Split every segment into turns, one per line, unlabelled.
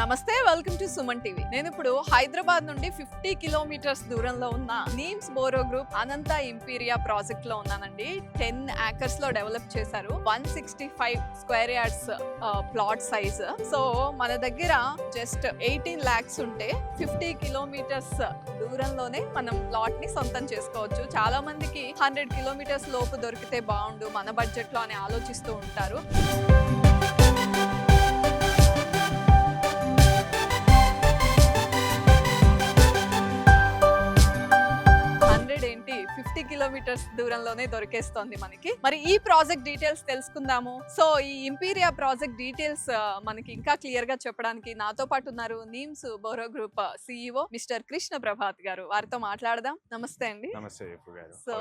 నమస్తే, welcome to Suman TV. నేను ఇప్పుడు హైదరాబాద్ నుండి 50 కిలోమీటర్స్ దూరంలో ఉన్న నీమ్స్ బోరో గ్రూప్ అనంత ఇంపీరియా ప్రాజెక్ట్ లో ఉన్నానండి. 10 acres లో డెవలప్ చేశారు. 165 square yards plot size. So మన దగ్గర జస్ట్ 18 lakhs ఉంటే 50 కిలోమీటర్స్ దూరంలోనే మనం ప్లాట్ ని సొంతం చేసుకోవచ్చు. చాలా మందికి 100 కిలోమీటర్స్ లోపు దొరికితే బాగుండు మన బడ్జెట్ లో అని ఆలోచిస్తూ ఉంటారు. 50 కిలోమీటర్స్ దూరంలోనే దొరికేస్తోంది మనకి. మరి ఈ ప్రాజెక్ట్ డీటెయిల్స్ తెలుసుకుందాము. సో ఈ ఇంపీరియా ప్రాజెక్ట్ డీటెయిల్స్ మనకి ఇంకా క్లియర్ గా చెప్పడానికి నాతో పాటు ఉన్నారు NIMS borrow group CEO mister Krishna Prabhat గారు. వారితో మాట్లాడదాం. నమస్తే అండి. సో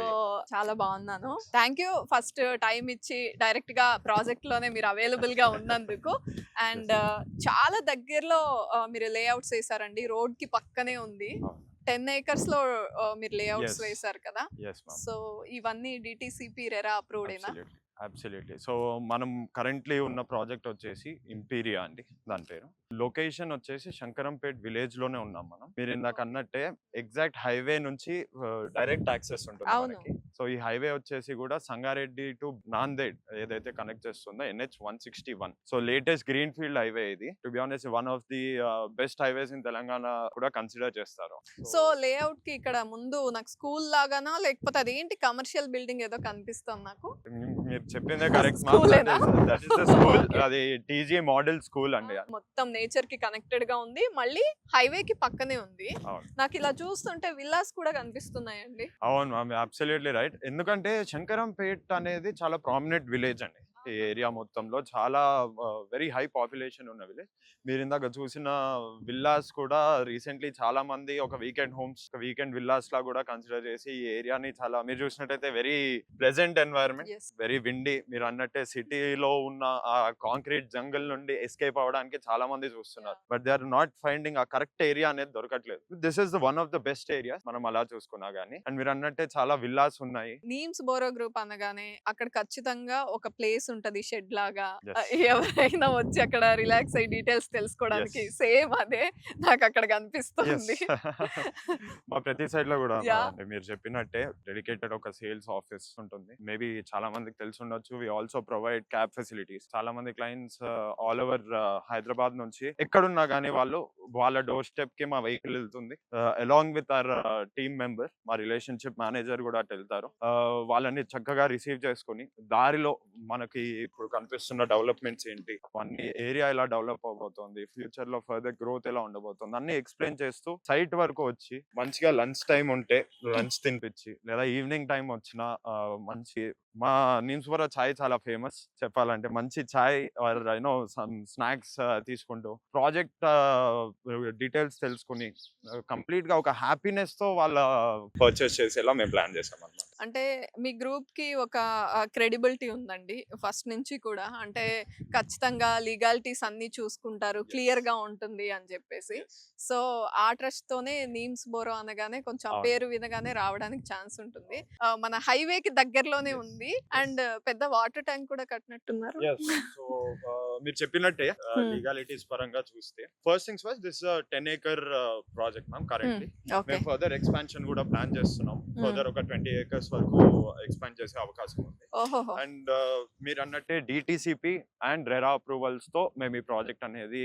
చాలా బాగున్నాను. థ్యాంక్ యూ ఫస్ట్ టైం ఇచ్చి డైరెక్ట్ గా ప్రాజెక్ట్ లోనే మీరు అవైలబుల్ గా ఉన్నందుకు. అండ్ చాలా దగ్గరలో మీరు లేఅవుట్స్ వేసారండి. రోడ్ కి పక్కనే ఉంది. 10 acres లో మీరు లేఅవుట్స్ వేశారు కదా. సో ఇవన్నీ DTCP రెరా అప్రూవ్డ్ ఏనా?
అబ్సల్యూట్లీ. సో మనం కరెంట్లీ ఉన్న ప్రాజెక్ట్ వచ్చేసి ఇంపీరియా అండి, దాని పేరు. లొకేషన్ వచ్చేసి శంకరంపేట్ విలేజ్ లోనే ఉన్నాం మనం. మీరు ఇందాక అన్నట్టే ఎగ్జాక్ట్ హైవే నుంచి డైరెక్ట్ యాక్సెస్ ఉంటుంది మనకి. సో ఈ హైవే వచ్చేసి కూడా సంగారెడ్డి టు నాందేడ్ ఏదైతే కనెక్ట్ చేస్తుందో NH 161. So latest green field highway ఇది. To be honest one of the best highways in Telangana కూడా కన్సిడర్ చేస్తారు.
సో లేఅవుట్ కి ఇక్కడ ముందు నాకు స్కూల్ లాగానా లేకపోతే అదేంటి కమర్షియల్ బిల్డింగ్ ఏదో కనిపిస్తుంది నాకు?
మీరు చెప్పిందే కరెక్ట్. స్కూల్ అది TG మోడల్ స్కూల్ అండి.
మొత్తం నేచర్ కి కనెక్టెడ్ గా ఉంది, మళ్ళీ హైవే కి పక్కనే ఉంది. నాకు ఇలా చూస్తుంటే విల్లాస్ కూడా కనిపిస్తున్నాయండి.
అవును మ్యామ్, అబ్సల్యూట్లీ రైట్. ఎందుకంటే శంకరంపేట్ అనేది చాలా ప్రామినెంట్ విలేజ్ అండి. ఈ ఏరియా మొత్తంలో చాలా వెరీ హై పాపులేషన్ ఉన్న విలేజ్. మీరు ఇందాక చూసిన విల్లాస్ కూడా రీసెంట్లీ చాలా మంది ఒక వీకెండ్ హోమ్స్, వీకెండ్ విల్లాస్ లా కూడా కన్సిడర్ చేసి ఈ ఏరియాని చాలా, మీరు చూసినట్టయితే very pleasant environment, very windy. మీరు అన్నట్టే సిటీలో ఉన్న ఆ కాంక్రీట్ జంగల్ నుండి ఎస్కేప్ అవ్వడానికి చాలా మంది చూస్తున్నారు. But they are not finding a correct area అనేది దొరకట్లేదు. This is one of the best areas మనం అలా చూసుకున్నా గానీ. అండ్ మీరు అన్నట్టే చాలా విల్లాస్ ఉన్నాయి.
నీమ్స్ బోరో గ్రూప్ అనగానే అక్కడ ఖచ్చితంగా ఒక ప్లేస్ ఉంటది, షెడ్ లాగా. ఎవరైనా వచ్చి అక్కడ రిలాక్స్ అయ్యి డీటెయిల్స్ తెలుసుకోవడానికి సేమ్ అదే నాకు అక్కడ కనిపిస్తుంది.
మా ప్రతి సైడ్ లో కూడా మీరు చెప్పినట్టే డెడికేటెడ్ ఒక సేల్స్ ఆఫీస్ ఉంటుంది. మేబీ చాలా మందికి తెలిసి ఉండొచ్చు. We also provide cab facilities. చాలా మంది క్లయింట్స్ ఆల్ ఓవర్ హైదరాబాద్ నుంచి ఎక్కడున్నా గానీ వాళ్ళు వాళ్ళ డోర్ స్టెప్ కి మా వెహికల్ వెళ్తుంది. Along with our team member, మా రిలేషన్షిప్ మేనేజర్ కూడా అటు వెళ్తారు. వాళ్ళని చక్కగా రిసీవ్ చేసుకుని దారిలో మనకి ఇప్పుడు కనిపిస్తున్న డెవలప్మెంట్స్ ఏంటి, అన్ని ఏరియా ఎలా డెవలప్ అవబోతోంది, ఫ్యూచర్ లో ఫర్దర్ గ్రోత్ ఎలా ఉండబోతుంది అన్ని ఎక్స్ప్లెయిన్ చేస్తూ సైట్ వరకు వచ్చి మంచిగా లంచ్ టైం ఉంటే లంచ్ తినిపించి, లేదా ఈవినింగ్ టైం వచ్చిన మంచి, మా నీమ్స్ బోరో చాయ్ చాలా ఫేమస్ చెప్పాలంటే. మంచి చాయ్ యూనో స్నాక్స్ తీసుకుంటూ ప్రాజెక్ట్ డీటెయిల్స్ తెలుసుకుని కంప్లీట్ గా ఒక హ్యాపీనెస్ తో వాళ్ళ పర్చేస్ చేసేలా మేము ప్లాన్ చేసాం అన్నమాట.
అంటే మీ గ్రూప్ కి ఒక క్రెడిబిలిటీ ఉందండి ఫస్ట్ నుంచి కూడా. అంటే ఖచ్చితంగా లీగాలిటీస్ అన్ని చూసుకుంటారు, క్లియర్ గా ఉంటుంది అని చెప్పేసి. సో ఆ ట్రస్ట్ తోనే నీమ్స్ బోరో అనగానే కొంచెం పేరు వినగానే రావడానికి ఛాన్స్ ఉంటుంది. మన హైవే కి దగ్గరలోనే ఉంది. అండ్ పెద్ద వాటర్ ట్యాంక్ కూడా కట్టినట్టున్నారు.
సో మీరు చెప్పినట్టే లీగాలిటీస్ పరంగా చూస్తే first things first, this 10 acre project ma'am. Currently మేము ఫర్దర్ ఎక్స్పాన్షన్ కూడా ప్లాన్ చేస్తున్నాం. ఫర్దర్ ఒక 20 acres వరకు ఎక్స్పాండ్ చేసే అవకాశం ఉంది. అండ్ మీరు అన్నట్టే DTCP అండ్ రెరా అప్రూవల్స్ తో మేము ఈ ప్రాజెక్ట్ అనేది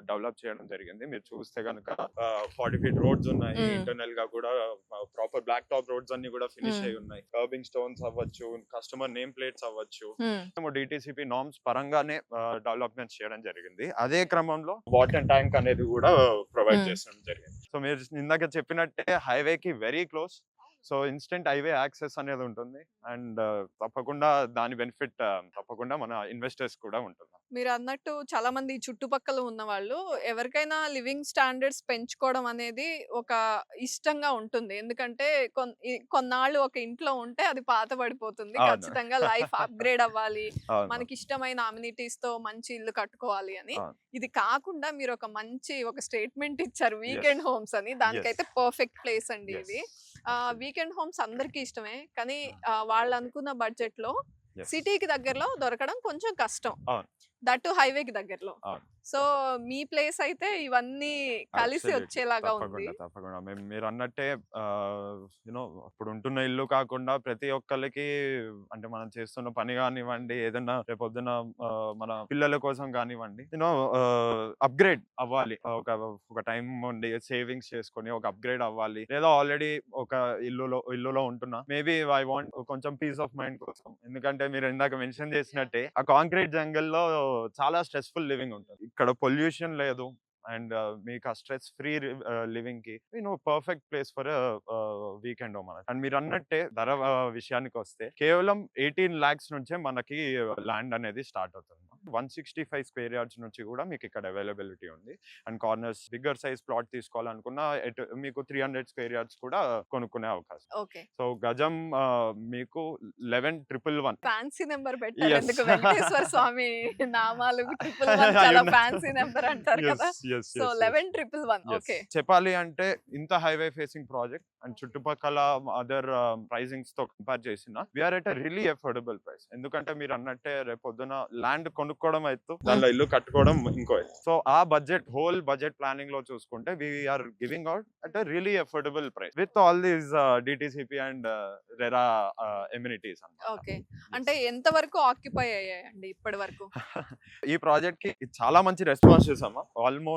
డెవలప్ చేయడం జరిగింది. మీరు చూస్తే కనుక 40 feet రోడ్స్ ఉన్నాయి. ఇంటర్నల్ గా కూడా ప్రాపర్ బ్లాక్ టాప్ రోడ్స్ అన్ని కూడా ఫినిష్ అయి ఉన్నాయి. కర్బింగ్ స్టోన్స్ అవ్వచ్చు, కస్టమర్ నేమ్ ప్లేట్స్ అవ్వచ్చు, DTCP నార్మ్స్ పరంగానే డెవలప్మెంట్ చేయడం జరిగింది. అదే క్రమంలో వాటర్ ట్యాంక్ అనేది కూడా ప్రొవైడ్ చేయడం జరిగింది. సో మీరు ఇందాక చెప్పినట్టే హైవే కి very close. So instant highway access అనేది ఉంటుంది. అండ్ తప్పకుండా దాని బెనిఫిట్ తప్పకుండా మన ఇన్వెస్టర్స్ కూడా ఉంటుంది.
మీరు అన్నట్టు చాలా మంది చుట్టుపక్కల ఉన్న వాళ్ళు ఎవరికైనా లివింగ్ స్టాండర్డ్స్ పెంచుకోవడం అనేది ఒక ఇష్టంగా ఉంటుంది. ఎందుకంటే కొన్నాళ్ళు ఒక ఇంట్లో ఉంటే అది పాత పడిపోతుంది. ఖచ్చితంగా లైఫ్ అప్గ్రేడ్ అవ్వాలి, మనకి ఇష్టమైన అమ్యూనిటీస్ తో మంచి ఇల్లు కట్టుకోవాలి అని. ఇది కాకుండా మీరు ఒక మంచి ఒక స్టేట్మెంట్ ఇచ్చారు, వీకెండ్ హోమ్స్ అని. దానికైతే పర్ఫెక్ట్ ప్లేస్ అండి ఇది. వీకెండ్ హోమ్స్ అందరికీ ఇష్టమే, కానీ వాళ్ళు అనుకున్న బడ్జెట్ లో సిటీకి దగ్గరలో దొరకడం కొంచెం కష్టం, దట్టు హైవేకి దగ్గరలో. సో మీ ప్లేస్ అయితే ఇవన్నీ కలిసి
Absolutely.
వచ్చేలాగా ఉంది.
తప్పకుండా. మీరు అన్నట్టే ఇప్పుడు ఉంటున్న ఇల్లు కాకుండా ప్రతి ఒక్కళ్ళకి అంటే మనం చేస్తున్న పని కానివ్వండి, ఏదన్నా రేపొద్దున మన పిల్లల కోసం కానివ్వండి, అప్‌గ్రేడ్ అవ్వాలి. ఒక టైం ఉండి సేవింగ్స్ చేసుకొని ఒక అప్‌గ్రేడ్ అవ్వాలి. లేదా ఆల్రెడీ ఒక ఇల్లులో ఉంటున్నా. మేబీ ఐ వాంట్ కొంచెం పీస్ ఆఫ్ మైండ్ కోసం. ఎందుకంటే మీరు ఇందాక మెన్షన్ చేసినట్టే ఆ కాంక్రీట్ జంగల్‌లో చాలా స్ట్రెస్‌ఫుల్ లివింగ్ ఉంటది. ఇక్కడ పొల్యూషన్ లేదు. అండ్ మీకు ఆ స్ట్రెస్ ఫ్రీ లివింగ్ కి పర్ఫెక్ట్ ప్లేస్ ఫర్ వీకెండ్ మనకి. అండ్ మీరు అన్నట్టే ధర విషయానికి వస్తే కేవలం 18 lakhs నుంచే మనకి ల్యాండ్ అనేది స్టార్ట్ అవుతుంది. 165 స్క్వేర్ యార్డ్స్ నుంచి కూడా మీకు ఇక్కడ అవైలబిలిటీ ఉంది. And corners bigger size plot తీసుకోవాలనుకున్నా మీకు 300 స్క్వేర్ యార్డ్స్ కూడా కొనుక్కునే అవకాశం.
ఓకే.
సో గజం మీకు 11,111.
ఫ్యాన్సీ నెంబర్ పెట్టారు.
Yes.
ఎందుకు వెంకటేశ్వర స్వామి నామాలు 111 చాలా ఫ్యాన్సీ నెంబర్ అంటారు కదా. సో 11,111. ఓకే.
చెప్పాలి అంటే ఇంత హైవే ఫేసింగ్ ప్రాజెక్ట్ అండ్ చుట్టుపక్కల అదర్ ప్రైజింగ్స్ తో కంపేర్ చేసిన we are at really affordable price. ఎందుకంటే మీరు అన్నట్టే రేపొద్దున ల్యాండ్ కొనుక్కోవడం అయితే దానిలో ఇల్లు కట్టుకోవడం ఇంకో. సో ఆ హోల్ బడ్జెట్ ప్లానింగ్ లో చూసుకుంటే we are giving out at really affordable price with all these DTCP and RERA amenities.
Okay. అంటే ఎంత వరకు ఆక్యుపై అయ్యాయండి ఇప్పటి వరకు?
ఈ ప్రాజెక్ట్ కి చాలా మంచి రెస్పాన్స్ చూసాము. ఆల్మోస్ట్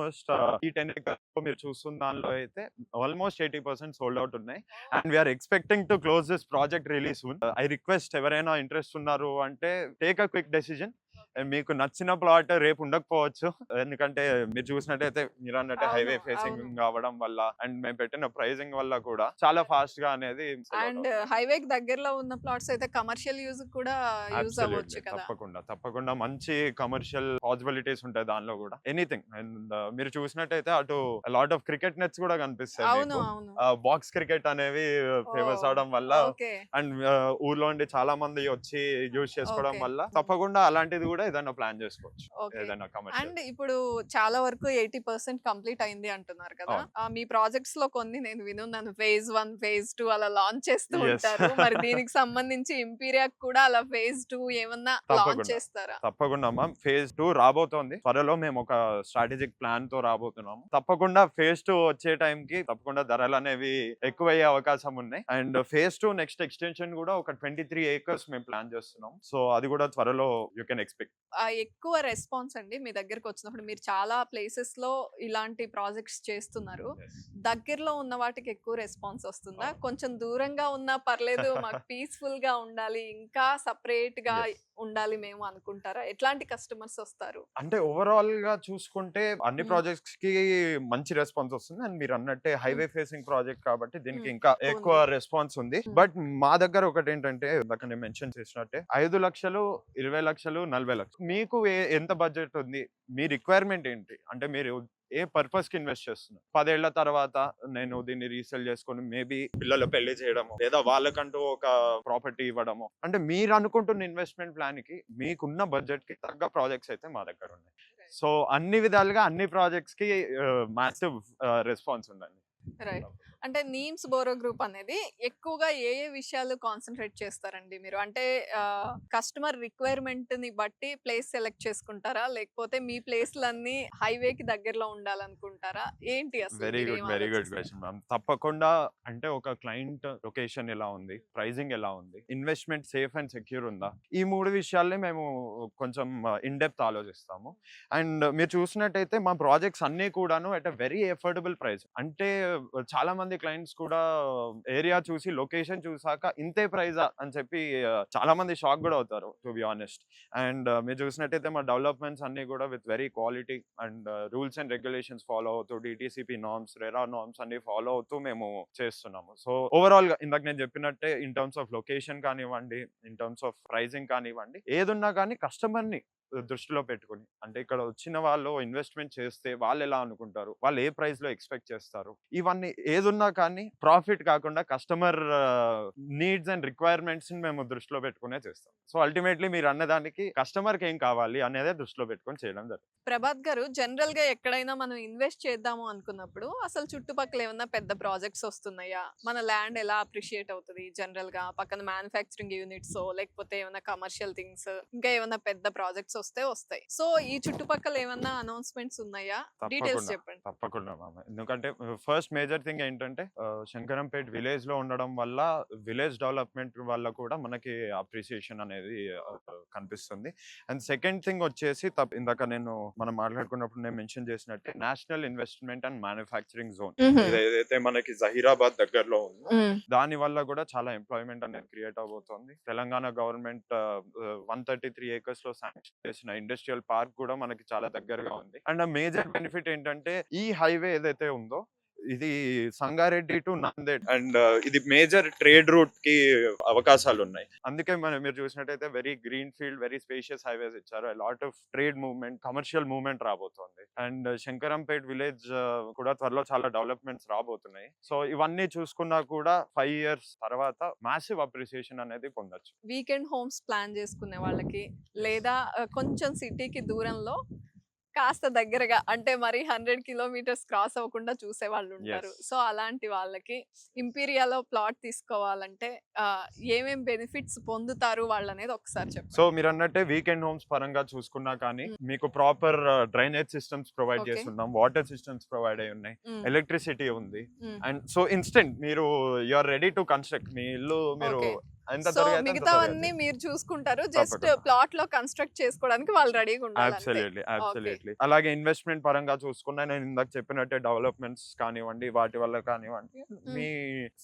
ఈ 10 acres మీరు చూస్తున్న దానిలో అయితే ఆల్మోస్ట్ 80% సోల్డ్ అవుట్ ఉన్నాయి. And we are expecting to close this project really soon. I request ఎవరైనా ఇంట్రెస్ట్ ఉన్నారు అంటే టేక్ అ క్విక్ డెసిజన్. మీకు నచ్చిన ప్లాట్ రేపు ఉండకపోవచ్చు. ఎందుకంటే మీరు చూసినట్టయితే మీరు అన్నట్టే హైవే ఫేసింగ్ కావడం వల్ల అండ్ మేము పెట్టిన ప్రైజింగ్ వల్ల కూడా చాలా ఫాస్ట్ గా అనేది.
అండ్ హైవే కి దగ్గరలో ఉన్న ప్లాట్స్ అయితే కమర్షియల్ యూజ్ కూడా యూజ్ అవ్వచ్చు కదా.
తప్పకుండా మంచి కమర్షియల్ పాసిబిలిటీస్ ఉంటాయి దానిలో కూడా. ఎనీథింగ్. అండ్ మీరు చూసినట్టయితే అటు లాట్ ఆఫ్ క్రికెట్ నెట్స్ కూడా కనిపిస్తాయి. బాక్స్ క్రికెట్ అనేవి ఫేమస్ అవడం వల్ల అండ్ ఊర్లో ఉండి చాలా మంది వచ్చి యూజ్ చేసుకోవడం వల్ల తప్పకుండా అలాంటిది కూడా ఏదైనా ప్లాన్ చేసుకోవచ్చు. ఏదైనా కమర్షియల్.
అండ్ ఇప్పుడు చాలా వరకు 80% కంప్లీట్ అయింది అంటున్నారు కదా. మీ ప్రాజెక్ట్స్ లో కొన్ని నేను వినున్నాను phase 1 phase 2 అలా లాంచ్ చేస్తూ ఉంటారు. మరి దీనికి సంబంధించి ఇంపీరియా కూడా అలా phase 2 ఏమన్నా లాంచ్ చేస్తారా?
తప్పకుండా మ్యామ్. phase 2 రాబోతోంది త్వరలో. మేము ఒక స్ట్రాటజిక్ ప్లాన్ తో రాబోతున్నాము. తప్పకుండా phase 2 వచ్చే టైం కి తప్పకుండా ధరలు అనేవి ఎక్కువయ్యే అవకాశం ఉన్నాయి. అండ్ phase 2 నెక్స్ట్ ఎక్స్టెన్షన్ కూడా ఒక 23 acres మేము ప్లాన్ చేస్తున్నాం. సో అది కూడా త్వరలో యూ కెన్ ఎక్స్పెక్ట్.
ఎక్కువ రెస్పాన్స్ అండి మీ దగ్గరకు వచ్చినప్పుడు? మీరు చాలా ప్లేసెస్ లో ఇలాంటి ప్రాజెక్ట్స్ చేస్తున్నారు. దగ్గరలో ఉన్న వాటికి ఎక్కువ రెస్పాన్స్ వస్తుందా? కొంచెం దూరంగా ఉన్నా పర్లేదు మాకు పీస్ఫుల్ గా ఉండాలి, ఇంకా సపరేట్ గా ఉండాలి మేము అనుకుంటారా? ఎట్లాంటి కస్టమర్స్ వస్తారు?
అంటే ఓవరాల్ గా చూసుకుంటే అన్ని ప్రాజెక్ట్స్ కి మంచి రెస్పాన్స్ వస్తుంది. అండ్ మీరు అన్నట్టే హైవే ఫేసింగ్ ప్రాజెక్ట్ కాబట్టి దీనికి ఇంకా ఎక్కువ రెస్పాన్స్ ఉంది. బట్ మా దగ్గర ఒకటి ఏంటంటే ఇందాక నేను మెన్షన్ చేసినట్టే 5 లక్షలు, 20 లక్షలు, 40 లక్షలు. మీకు ఎంత బడ్జెట్ ఉంది, మీ రిక్వైర్మెంట్ ఏంటి, అంటే మీరు ఏ పర్పస్ కి ఇన్వెస్ట్ చేస్తున్నారు? 10 ఏళ్ల తర్వాత నేను దీన్ని రీసేల్ చేసుకొని మేబీ పిల్లల పెళ్లి చేయడము లేదా వాళ్ళకంటూ ఒక ప్రాపర్టీ ఇవ్వడము, అంటే మీరు అనుకుంటున్న ఇన్వెస్ట్మెంట్ ప్లాన్ కి మీకున్న బడ్జెట్ కి తగ్గ ప్రాజెక్ట్స్ అయితే మా దగ్గర ఉన్నాయి. సో అన్ని విధాలుగా అన్ని ప్రాజెక్ట్స్ కి మాసివ్ రెస్పాన్స్ ఉందండి.
రైట్. అంటే నీమ్స్ బోరో గ్రూప్ అనేది ఎక్కువగా ఏ విషయాలు కాన్సన్ట్రేట్ చేస్తారండి మీరు? అంటే కస్టమర్ రిక్వైర్మెంట్ ని బట్టి ప్లేస్ సెలెక్ట్ చేసుకుంటారా, లేకపోతే మీ ప్లేస్లన్నీ హైవే కి దగ్గరలో ఉండాలనుకుంటారా? ఏంటి అసలు?
Very good question ma'am. తప్పకుండా అంటే ఒక క్లయింట్ లొకేషన్ ఎలా ఉంది, ప్రైజింగ్ ఎలా ఉంది, ఇన్వెస్ట్మెంట్ సేఫ్ అండ్ సెక్యూర్ ఉందా, ఈ 3 విషయాల్ని మేము కొంచెం ఇన్ డెప్త్ ఆలోచిస్తాము. అండ్ మీరు చూసినట్టయితే మా ప్రాజెక్ట్స్ అన్ని కూడాను at a very affordable price. అంటే చాలా మంది క్లయింట్స్ కూడా ఏరియా చూసి లొకేషన్ చూసాక ఇంతే ప్రైజా అని చెప్పి చాలా మంది షాక్ కూడా అవుతారు, టు బి ఆనెస్ట్. అండ్ మీరు చూసినట్టయితే మా డెవలప్మెంట్స్ అన్ని కూడా with very quality and rules and regulations follow అవుతూ డిటిసిపి నార్మ్స్, రెరా నార్మ్స్ అన్ని ఫాలో అవుతూ మేము చేస్తున్నాము. సో ఓవరాల్ గా ఇందాక నేను చెప్పినట్టే ఇన్ టర్మ్స్ ఆఫ్ లొకేషన్ కానివ్వండి, ఇన్ టర్మ్స్ ఆఫ్ ప్రైజింగ్ కానివ్వండి, ఏదున్నా కానీ కస్టమర్ ని దృష్టిలో పెట్టుకుని, అంటే ఇక్కడ వచ్చిన వాళ్ళు ఇన్వెస్ట్మెంట్ చేస్తే వాళ్ళు ఎలా అనుకుంటారు, వాళ్ళు ఏ ప్రైస్ లో ఎక్స్పెక్ట్ చేస్తారు, ఇవన్నీ ఏదున్నా కానీ ప్రాఫిట్ కాకుండా కస్టమర్ నీడ్స్ అండ్ రిక్వైర్మెంట్స్ ని మేము దృష్టిలో పెట్టుకునే చేస్తాం. సో అల్టిమేట్లీ మీరు అన్నదానికి కస్టమర్ కి ఏం కావాలి అనేదే దృష్టిలో పెట్టుకొని చేయడం జరుగుతుంది.
ప్రభాత్ గారు, జనరల్ గా ఎక్కడైనా మనం ఇన్వెస్ట్ చేద్దాము అనుకున్నప్పుడు అసలు చుట్టుపక్కల ఏమన్నా పెద్ద ప్రాజెక్ట్స్ వస్తున్నాయా, మన ల్యాండ్ ఎలా అప్రిషియేట్ అవుతుంది, జనరల్ గా పక్కన మ్యానుఫ్యాక్చరింగ్ యూనిట్స్ లేకపోతే ఏమైనా కమర్షియల్ థింగ్స్, ఇంకా ఏమైనా పెద్ద ప్రాజెక్ట్స్ వస్తే వస్తాయి. సో ఈ చుట్టుపక్కల ఏమన్నా అనౌన్స్మెంట్స్ ఉన్నాయా? డీటెయిల్స్
తప్పకుండా
చెప్పండి.
తప్పకుండా మామ. ఎందుకంటే ఫస్ట్ మేజర్ థింగ్ ఏంటంటే శంకరంపేట్ విలేజ్ లో ఉండడం వల్ల విలేజ్ డెవలప్మెంట్ వల్ల కూడా మనకి అప్రిసియేషన్ అనేది కనిపిస్తుంది. అండ్ సెకండ్ థింగ్ వచ్చేసి ఇందాక మనం మాట్లాడుకున్నప్పుడు నేను మెన్షన్ చేసినట్టే national investment and manufacturing zone ఏదైతే మనకి జహీరాబాద్ దగ్గరలో ఉందో దాని వల్ల కూడా చాలా ఎంప్లాయ్మెంట్ అనేది క్రియేట్ అవబోతోంది. తెలంగాణ గవర్నమెంట్ 133 acres లో శాంక్షన్ చేసిన ఇండస్ట్రియల్ పార్క్ కూడా మనకి చాలా దగ్గరగా ఉంది. అండ్ మేజర్ బెనిఫిట్ ఏంటంటే ఈ హైవే ఏదైతే ఉందో ఇది సంగారెడ్డి టు నాందేడ్ అండ్ ఇది మేజర్ ట్రేడ్ రూట్ కి అవకాశాలు ఉన్నాయి. అందుకే మీరు చూసినట్టయితే very green field, very spacious highways ఇచ్చారు. Lot of trade movement, commercial movement రాబోతోంది. అండ్ శంకరంపేట్ విలేజ్ కూడా త్వరలో చాలా డెవలప్మెంట్స్ రాబోతున్నాయి. సో ఇవన్నీ చూసుకున్నా కూడా 5 years తర్వాత మాసివ్ అప్రిసియేషన్ అనేది పొందొచ్చు.
వీకెండ్ హోమ్స్ ప్లాన్ చేసుకునే వాళ్ళకి లేదా కొంచెం సిటీకి దూరంలో కాస్త దగ్గరగా అంటే మరి 100 kilometers క్రాస్ అవ్వకుండా చూసే వాళ్ళు ఉంటారు. సో అలాంటి వాళ్ళకి ఇంపీరియాలో ప్లాట్ తీసుకోవాలంటే ఏమేం బెనిఫిట్స్ పొందుతారు వాళ్ళు అనేది ఒకసారి చెప్పండి.
సో మీరు అన్నట్టే వీకెండ్ హోమ్స్ పరంగా చూసుకున్నా కానీ మీకు ప్రాపర్ డ్రైనేజ్ సిస్టమ్స్ ప్రొవైడ్ చేస్తున్నాం, వాటర్ సిస్టమ్స్ ప్రొవైడ్ అయి ఉన్నాయి, ఎలక్ట్రిసిటీ ఉంది. అండ్ సో ఇన్స్టెంట్ మీరు you are ready to construct మీ ఇల్లు. మీరు
సో మిగతావన్నీ మీరు చూసుకుంటారు, జస్ట్ ప్లాట్ లో కన్స్ట్రక్ట్ చేసుకోవడానికి వాళ్ళు రెడీగా ఉండాలి.
అబ్సల్యూట్లీ. అలాగే ఇన్వెస్ట్మెంట్ పరంగా చూసుకున్నా నేను ఇందాక చెప్పినట్టే డెవలప్మెంట్స్ కానివ్వండి, వాటి వల్ల కానివ్వండి, మీ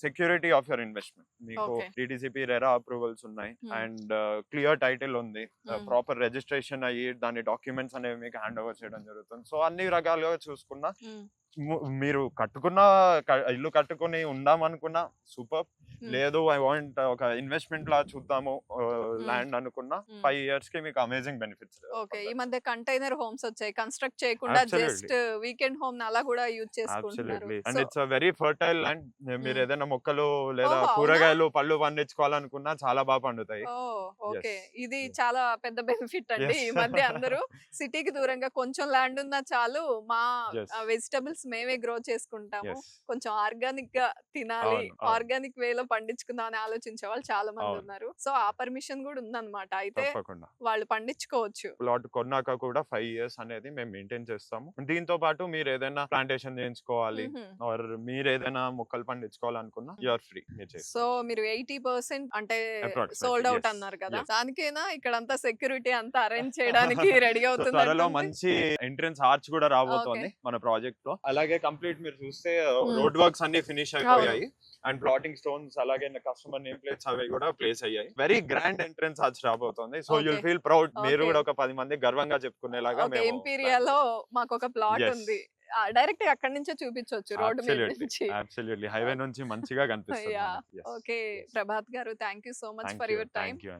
సెక్యూరిటీ ఆఫ్ యువర్ ఇన్వెస్ట్మెంట్ మీకు DTCP రెరా అప్రూవల్స్ ఉన్నాయి అండ్ క్లియర్ టైటిల్ ఉంది, ప్రాపర్ రిజిస్ట్రేషన్ అయ్యి దాని డాక్యుమెంట్స్ అనేవి మీకు హ్యాండ్ ఓవర్ చేయడం జరుగుతుంది. సో అన్ని రకాలుగా చూసుకున్నా మీరు ఇల్లు కట్టుకుని ఉందాం అనుకున్నా సూపర్, లేదు ఐ వాంట్ ఒక ఇన్వెస్ట్మెంట్ లా చూద్దాము ల్యాండ్ అనుకున్నా 5 years కి మీకు అమేజింగ్ బెనిఫిట్స్.
ఓకే, ఈ మధ్య కంటైనర్ హోమ్స్ వచ్చాయి, కన్స్ట్రక్ట్ చేయకుండా జస్ట్ వీకెండ్ హోమ్ అలా కూడా యూజ్ చేసుకుంటున్నారు.
And it's a very fertile land. మీరు ఏదైనా మొక్కలు లేదా కూరగాయలు పళ్ళు పండించుకోవాలనుకున్నా చాలా బాగా పండుతాయి.
ఓకే, ఇది చాలా పెద్ద బెనిఫిట్ అండి. ఈ మధ్య అందరూ సిటీకి దూరంగా కొంచెం ల్యాండ్ ఉన్నా చాలు, మా వెజిటబుల్స్ మేమే గ్రో చేసుకుంటాము, కొంచెం ఆర్గానిక్ గా తినాలి, ఆర్గానిక్ వేలో పండించుకుందాం అని ఆలోచించే వాళ్ళు చాలా మంది ఉన్నారు. సో ఆ పర్మిషన్ కూడా ఉందన్నమాట. అయితే వాళ్ళు పండించుకోవచ్చు.
ప్లాట్ కొన్నాక కూడా 5 years అనేది మేము మెయింటైన్ చేస్తాము. దీంతో పాటు మీరు ఏదైనా ప్లాంటేషన్ చేయించుకోవాలి ఆర్ మీరు ఏదైనా మొక్కలు పండించుకోవాలనుకున్నా యు ఆర్ ఫ్రీ.
సో మీరు 80% అంటే సోల్డ్ అవుట్ అన్నారు కదా, దానికైనా ఇక్కడంతా సెక్యూరిటీ అంతా అరేంజ్ చేయడానికి రెడీ అవుతుంది.
త్వరలో మంచి ఎంట్రన్స్ ఆర్చ్ కూడా రాబోతోంది మన ప్రాజెక్ట్ లో. అలాగే కంప్లీట్ మీరు చూస్తే రోడ్ వర్క్స్ అన్ని ఫినిష్ అయిపోయాయి అండ్ ప్లాటింగ్ స్టోన్స్ అలాగే కస్టమర్ నేమ్ ప్లేట్స్ అవి కూడా ప్లేస్ అయ్యాయి. వెరీ గ్రాండ్ ఎంట్రన్స్ ఆర్చ్ రాబోతోంది. So you'll feel proud. మీరు కూడా ఒక 10 మంది గర్వంగా చెప్పుకునేలాగా మేము
ఇంపీరియాలో మాకు ఒక ప్లాట్ ఉంది, డైరెక్ట్ అక్కడి నుంచే చూపించవచ్చు రోడ్ మీద నుంచి.
అబ్సల్యూట్లీ హైవే నుంచి మంచిగా కనిపిస్తుంది.
ఓకే ప్రభాత్ గారు, thank you so much for your time.
Thank you.